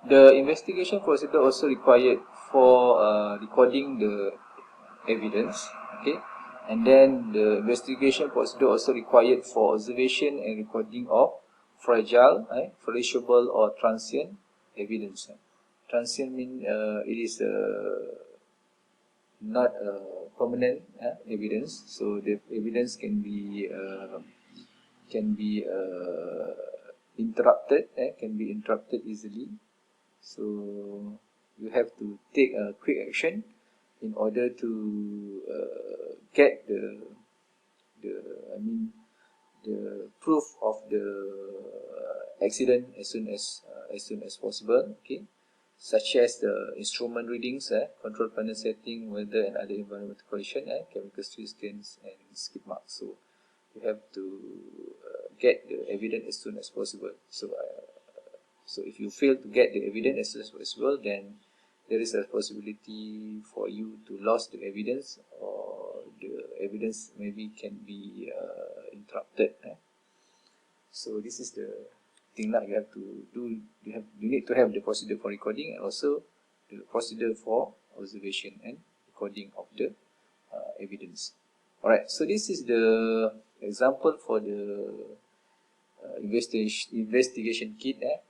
The investigation procedure also required for recording the evidence, okay, and then the investigation procedure also required for observation and recording of fragile, perishable or transient evidence. Transient mean it is not permanent evidence, so the evidence can be interrupted, can be interrupted easily. So you have to take a quick action in order to get the I mean the proof of the accident as soon as possible. Okay, such as the instrument readings, control panel setting, weather and other environmental condition, chemical stains and skid marks. So you have to get the evidence as soon as possible. So if you fail to get the evidence as soon as possible, then there is a possibility for you to lose the evidence, or the evidence maybe can be interrupted. So this is the thing that you have to do. You need to have the procedure for recording and also the procedure for observation and recording of the evidence. Alright, so this is the example for the investigation kit that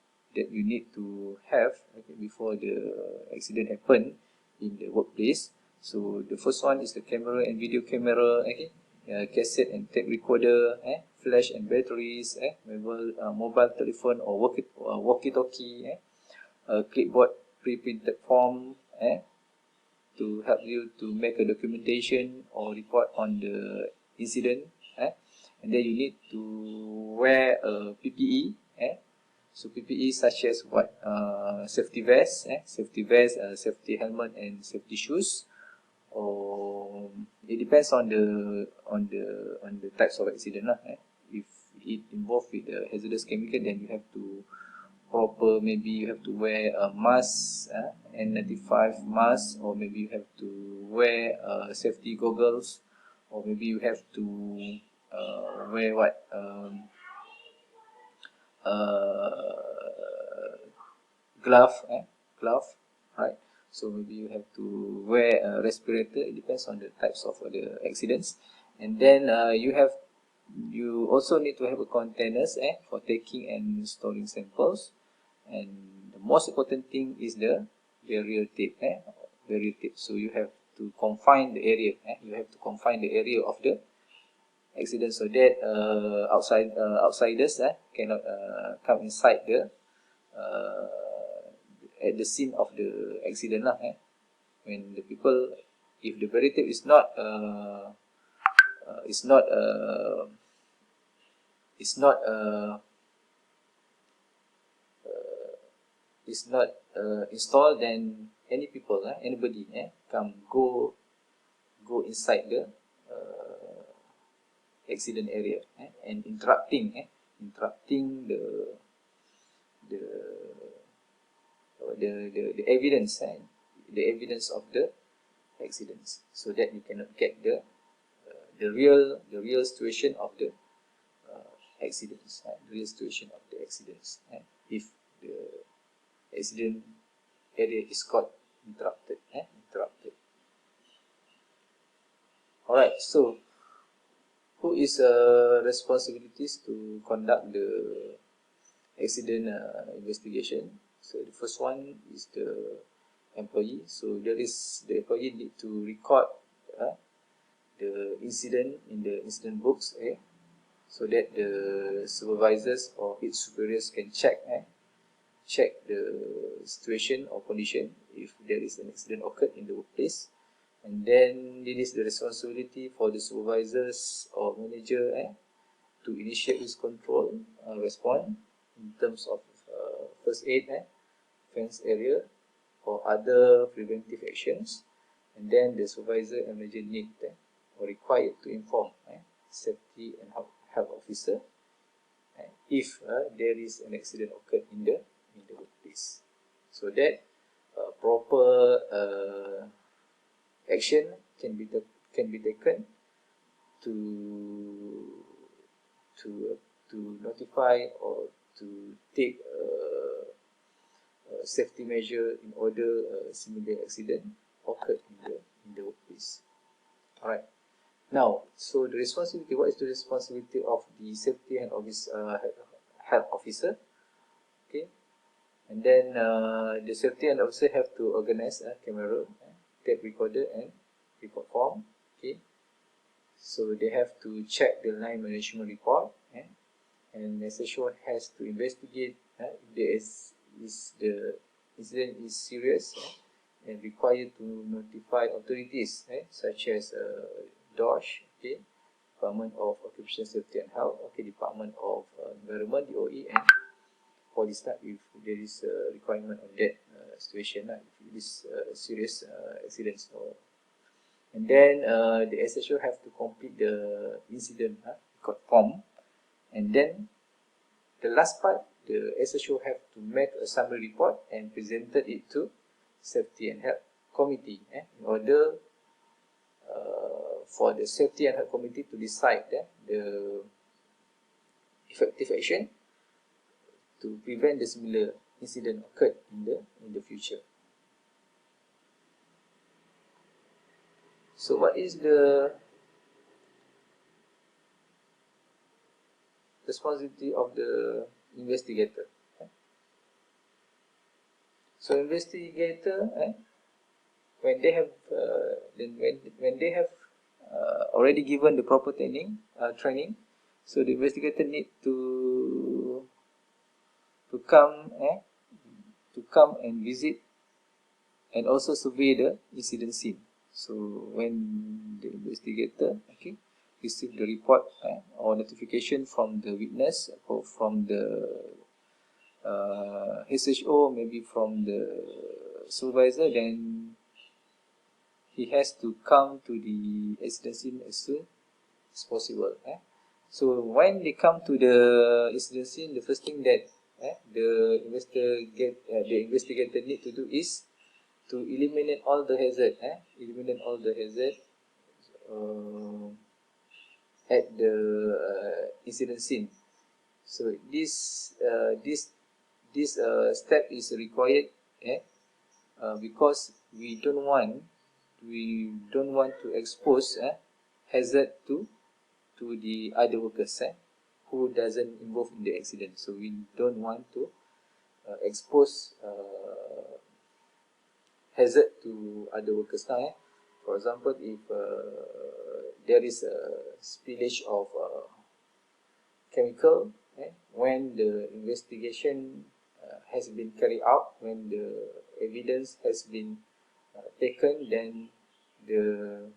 you need to have before the accident happen in the workplace. So the first one is the camera and video camera, cassette and tape recorder, flash and batteries, mobile telephone or walkie-talkie, a clipboard pre-printed form, to help you to make a documentation or report on the incident, and then you need to wear a PPE, so PPE such as what, safety vest, safety helmet and safety shoes, or it depends on the types of accident lah. If it involved with a hazardous chemical, then you have to maybe you have to wear a mask, N95 mask, or maybe you have to wear safety goggles, or maybe you have to wear what, glove, right? So maybe you have to wear a respirator. It depends on the types of the accidents. And then you also need to have a containers for taking and storing samples. And the most important thing is the barrier tape, barrier tape. So you have to confine the area, you have to confine the area of the accident, so that outsiders cannot come inside the at the scene of the accident lah. When the people, if the barrier tape is not is not is not installed, then anybody go inside the accident area and interrupting the evidence, the evidence of the accidents, so that you cannot get the real situation of the accidents, the real situation of the accidents, if the accident area is got interrupted. Alright, so who is responsibilities to conduct the accident investigation? So the first one is the employee. So the employee need to record the incident in the incident books, so that the supervisors or its superiors can check the situation or condition if there is an accident occurred in the workplace. And then it is the responsibility for the supervisors or manager to initiate risk control response in terms of first aid, fence area, or other preventive actions. And then the supervisor and manager need or required to inform safety and health officer if there is an accident occurred in the workplace, so that proper action can be taken to notify or to take safety measure in order similar accident occurred in the workplace. Alright. Now, so the responsibility, what is the responsibility of the safety and health officer? Okay, and then the safety and officer have to organize a camera, tape recorder, and report form. Okay, so they have to check the line management report, and the SHO has to investigate if the incident is serious and required to notify authorities such as DOSH, okay, Department of Occupational Safety and Health, okay, Department of Environment, DOE, and police staff if there is a requirement on that situation, if it is serious accidents. And then the SHO have to complete the incident record form, and then the last part, the SHO have to make a summary report and presented it to Safety and Health Committee in order for the Safety and Health Committee to decide the effective action to prevent the similar incident occurred in the future. So what is the responsibility of the investigator? So investigator, when they have already given the proper training, so the investigator need to come and visit and also survey the incident scene. So when the investigator receive the report or notification from the witness or from the SHO, maybe from the supervisor, then he has to come to the incident scene as soon as possible. So when they come to the incident scene, the first thing that the investigator need to do is to eliminate all the hazard, at the incident scene. So this step is required because we don't want to expose hazard to the other workers who doesn't involve in the accident. So we don't want to expose hazard to other workers now. For example, if there is a spillage of chemical, when the investigation has been carried out, when the evidence has been taken, then the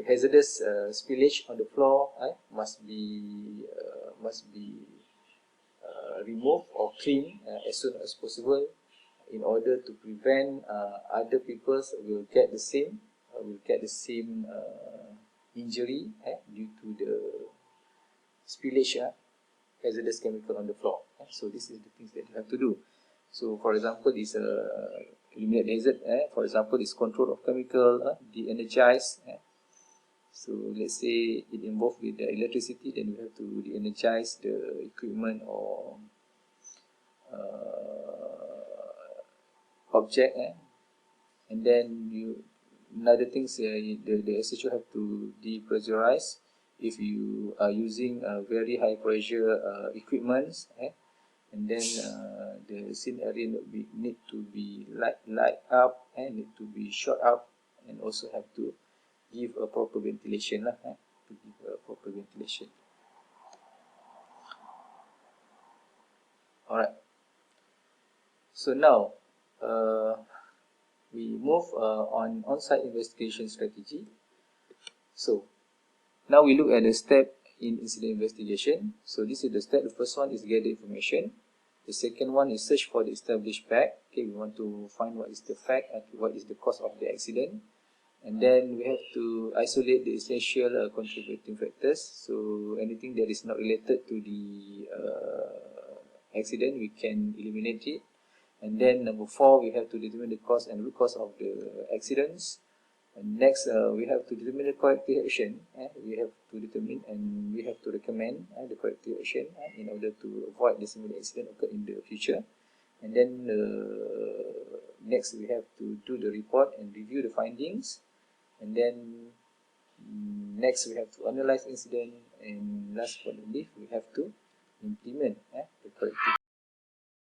hazardous spillage on the floor must be removed or cleaned as soon as possible, in order to prevent other people will get the same injury due to the spillage hazardous chemical on the floor. So this is the things that you have to do. So for example, this eliminate hazard. For example, this control of chemical, de-energize. So let's say it involved with the electricity, then you have to de-energize the equipment or object, and then another things the SHO have to depressurize if you are using very high pressure equipments, and then the scene area need to be light up and need to be shut up, and also have to give a proper ventilation Alright. So now we move on-site investigation strategy. So now we look at the step in incident investigation. So this is the step. The first one is gather information. The second one is search for the established fact. Okay, we want to find what is the fact and what is the cause of the accident. And then we have to isolate the essential contributing factors. So anything that is not related to the accident, we can eliminate it. And then number 4, we have to determine the cause and root cause of the accidents. And next, we have to determine the corrective action. We have to determine and we have to recommend the corrective action in order to avoid the similar incident occur in the future. and then next we have to do the report and review the findings, and then next we have to analyze incident, and last but not least we have to implement the corrective